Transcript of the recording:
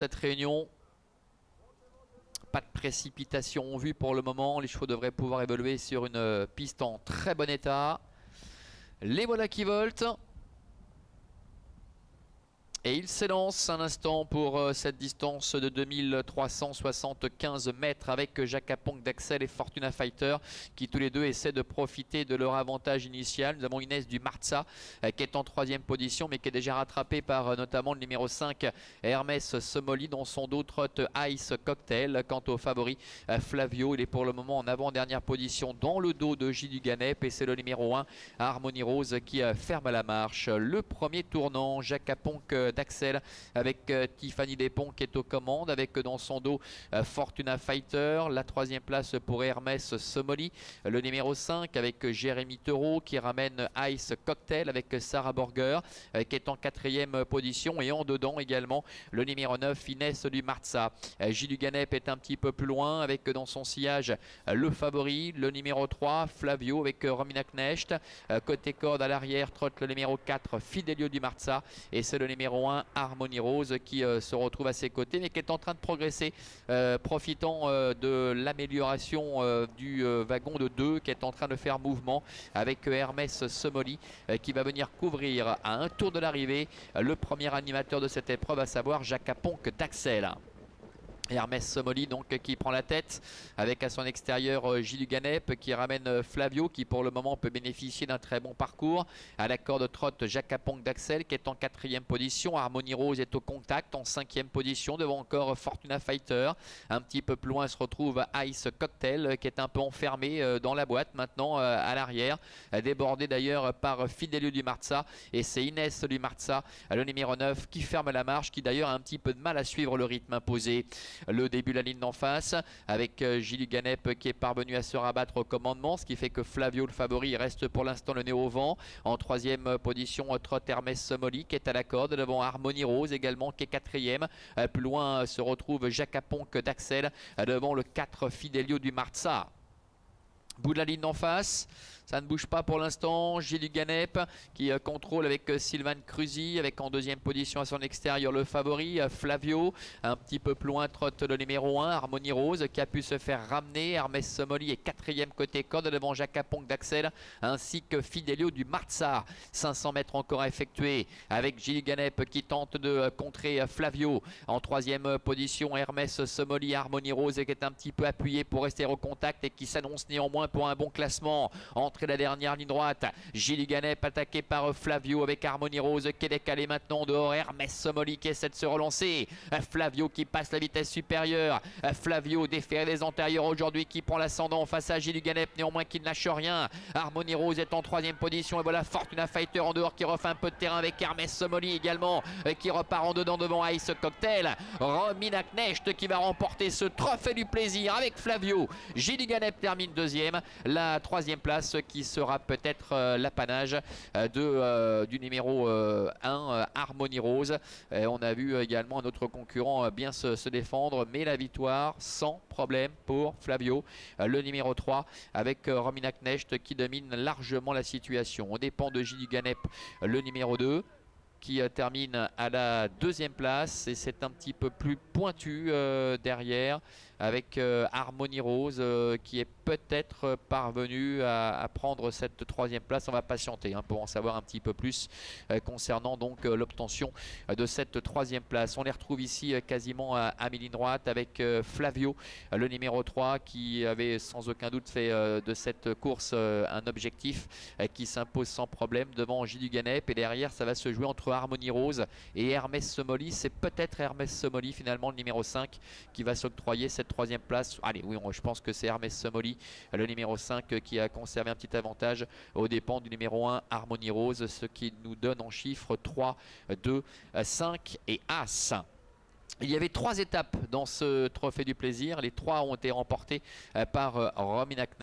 Cette réunion, pas de précipitation vue pour le moment. Les chevaux devraient pouvoir évoluer sur une piste en très bon état. Les voilà qui voltent. Et il s'élance un instant pour cette distance de 2375 mètres avec Jacques Aponc d'Axel et Fortuna Fighter qui tous les deux essaient de profiter de leur avantage initial. Nous avons Inès du Marza qui est en troisième position mais qui est déjà rattrapée par notamment le numéro 5 Hermès Somoli dans son dos trotte Ice Cocktail. Quant au favori Flavio, il est pour le moment en avant-dernière position dans le dos de J. du Ganep et c'est le numéro 1 Harmonie Rose qui ferme la marche. Le premier tournant, Jacques Aponc d'Axel avec Tiffany Despont qui est aux commandes avec dans son dos Fortuna Fighter. La troisième place pour Hermès Somoli. Le numéro 5 avec Jérémy Teureau qui ramène Ice Cocktail avec Sarah Borger qui est en quatrième position. Et en dedans également le numéro 9 Inès du Marza. J. du Ganep est un petit peu plus loin avec dans son sillage le favori, le numéro 3 Flavio avec Romina Knecht. Côté corde à l'arrière trotte le numéro 4 Fidelio du Marza et c'est le numéro 1 Harmonie Rose qui se retrouve à ses côtés mais qui est en train de progresser profitant de l'amélioration du wagon de 2 qui est en train de faire mouvement avec Hermès Somoli qui va venir couvrir à un tour de l'arrivée le premier animateur de cette épreuve, à savoir Jacques Aponc d'Axel. Hermès Somoli donc qui prend la tête avec à son extérieur J. du Ganep qui ramène Flavio qui pour le moment peut bénéficier d'un très bon parcours. À la corde trotte Jacques Aponc d'Axel qui est en quatrième position. Harmonie Rose est au contact en cinquième position devant encore Fortuna Fighter. Un petit peu plus loin se retrouve Ice Cocktail qui est un peu enfermé dans la boîte maintenant à l'arrière. Débordé d'ailleurs par Fidelio du Marza et c'est Inès du Marza, le numéro 9 qui ferme la marche, qui d'ailleurs a un petit peu de mal à suivre le rythme imposé. Le début de la ligne d'en face avec J. du Ganep qui est parvenu à se rabattre au commandement, ce qui fait que Flavio le favori reste pour l'instant le nez au vent. En troisième position trotte Hermès Somoli qui est à la corde devant Harmonie Rose également qui est quatrième. Plus loin se retrouve Jacques Aponc d'Axel devant le 4 Fidelio du Marza. Bout de la ligne d'en face, ça ne bouge pas pour l'instant. J. du Ganep qui contrôle avec Sylvain Cruzy avec en deuxième position à son extérieur le favori Flavio. Un petit peu plus loin trotte le numéro 1 Harmonie Rose qui a pu se faire ramener. Hermès Somoli est quatrième côté corde devant Jacques Aponc d'Axel ainsi que Fidelio du Marza. 500 mètres encore à effectuer avec J. du Ganep qui tente de contrer Flavio. En troisième position Hermès Somoli, Harmonie Rose qui est un petit peu appuyé pour rester au contact et qui s'annonce néanmoins pour un bon classement. Entrée la dernière ligne droite, J. du Ganep attaqué par Flavio avec Harmonie Rose qui est décalé maintenant dehors. Hermès Somoli qui essaie de se relancer. Flavio qui passe la vitesse supérieure. Flavio déféré des antérieurs aujourd'hui qui prend l'ascendant face à J. du Ganep néanmoins qui ne lâche rien. Harmonie Rose est en troisième position et voilà Fortuna Fighter en dehors qui refait un peu de terrain avec Hermès Somoli également qui repart en dedans devant Ice Cocktail. Romina Knecht qui va remporter ce trophée du plaisir avec Flavio. J. du Ganep termine deuxième. La troisième place qui sera peut-être l'apanage du numéro 1 Harmonie Rose. On a vu également un autre concurrent bien se défendre, mais la victoire sans problème pour Flavio, le numéro 3 avec Romina Knecht qui domine largement la situation. On dépend de J. du Ganep, le numéro 2 qui termine à la deuxième place et c'est un petit peu plus pointu derrière avec Harmonie Rose qui est peut-être parvenu à prendre cette troisième place. On va patienter pour en savoir un petit peu plus concernant donc l'obtention de cette troisième place. On les retrouve ici quasiment à mi-ligne droite avec Flavio, le numéro 3 qui avait sans aucun doute fait de cette course un objectif qui s'impose sans problème devant J. du Ganep et derrière ça va se jouer entre Harmonie Rose et Hermès Somoli. C'est peut-être Hermès Somoli finalement le numéro 5 qui va s'octroyer cette troisième place. Allez oui, je pense que c'est Hermès Somoli le numéro 5 qui a conservé un petit avantage aux dépens du numéro 1 Harmonie Rose, ce qui nous donne en chiffres 3, 2, 5 et As. Il y avait 3 étapes dans ce trophée du plaisir. Les 3 ont été remportées par Romina Knecht.